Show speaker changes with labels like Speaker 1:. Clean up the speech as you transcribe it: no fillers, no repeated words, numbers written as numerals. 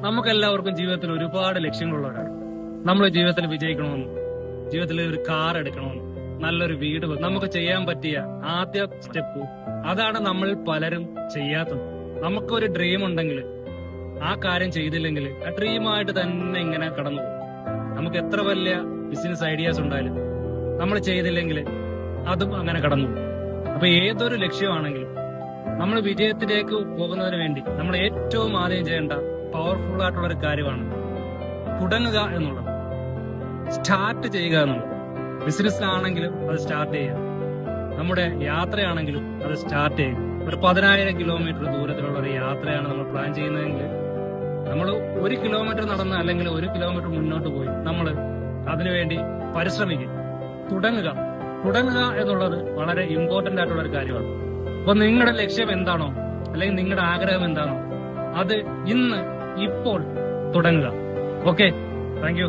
Speaker 1: നമുക്കെല്ലാവർക്കും ജീവിതത്തിൽ ഒരുപാട് ലക്ഷ്യങ്ങളുള്ളവരാണ്. നമ്മൾ ജീവിതത്തിൽ വിജയിക്കണമെന്നും ജീവിതത്തിൽ ഒരു കാർ എടുക്കണമെന്നും നല്ലൊരു വീട് നമുക്ക് ചെയ്യാൻ പറ്റിയ ആദ്യ സ്റ്റെപ്പ് അതാണ് നമ്മൾ പലരും ചെയ്യാത്തത്. നമുക്കൊരു ഡ്രീം ഉണ്ടെങ്കിൽ ആ കാര്യം ചെയ്തില്ലെങ്കിൽ ആ ഡ്രീമായിട്ട് തന്നെ ഇങ്ങനെ കടന്നു പോകും. നമുക്ക് എത്ര വലിയ ബിസിനസ് ഐഡിയാസ് ഉണ്ടായാലും നമ്മൾ ചെയ്തില്ലെങ്കിൽ അതും അങ്ങനെ കടന്നു പോകും. അപ്പൊ ഏതൊരു ലക്ഷ്യമാണെങ്കിലും നമ്മൾ വിജയത്തിലേക്ക് പോകുന്നതിന് വേണ്ടി നമ്മൾ ഏറ്റവും ആദ്യം ചെയ്യേണ്ട പവർഫുൾ ആയിട്ടുള്ള ഒരു കാര്യമാണ് തുടങ്ങുക എന്നുള്ളത്, സ്റ്റാർട്ട് ചെയ്യുക എന്നുള്ളത്. ബിസിനസ്സിലാണെങ്കിലും അത് സ്റ്റാർട്ട് ചെയ്യുക, നമ്മുടെ യാത്രയാണെങ്കിലും അത് സ്റ്റാർട്ട് ചെയ്യുക. ഒരു 10,000 കിലോമീറ്റർ ദൂരത്തിലുള്ള ഒരു യാത്രയാണ് നമ്മൾ പ്ലാൻ ചെയ്യുന്നതെങ്കിൽ നമ്മൾ 1 കിലോമീറ്റർ നടന്ന് അല്ലെങ്കിൽ 1 കിലോമീറ്റർ മുന്നോട്ട് പോയി നമ്മൾ അതിനുവേണ്ടി പരിശ്രമിക്കുക. തുടങ്ങുക എന്നുള്ളത് വളരെ ഇമ്പോർട്ടന്റ് ആയിട്ടുള്ള ഒരു കാര്യമാണ്. അപ്പൊ നിങ്ങളുടെ ലക്ഷ്യം എന്താണോ അല്ലെങ്കിൽ നിങ്ങളുടെ ആഗ്രഹം എന്താണോ അത് ഇപ്പോൾ തുടങ്ങുക. Okay, thank you.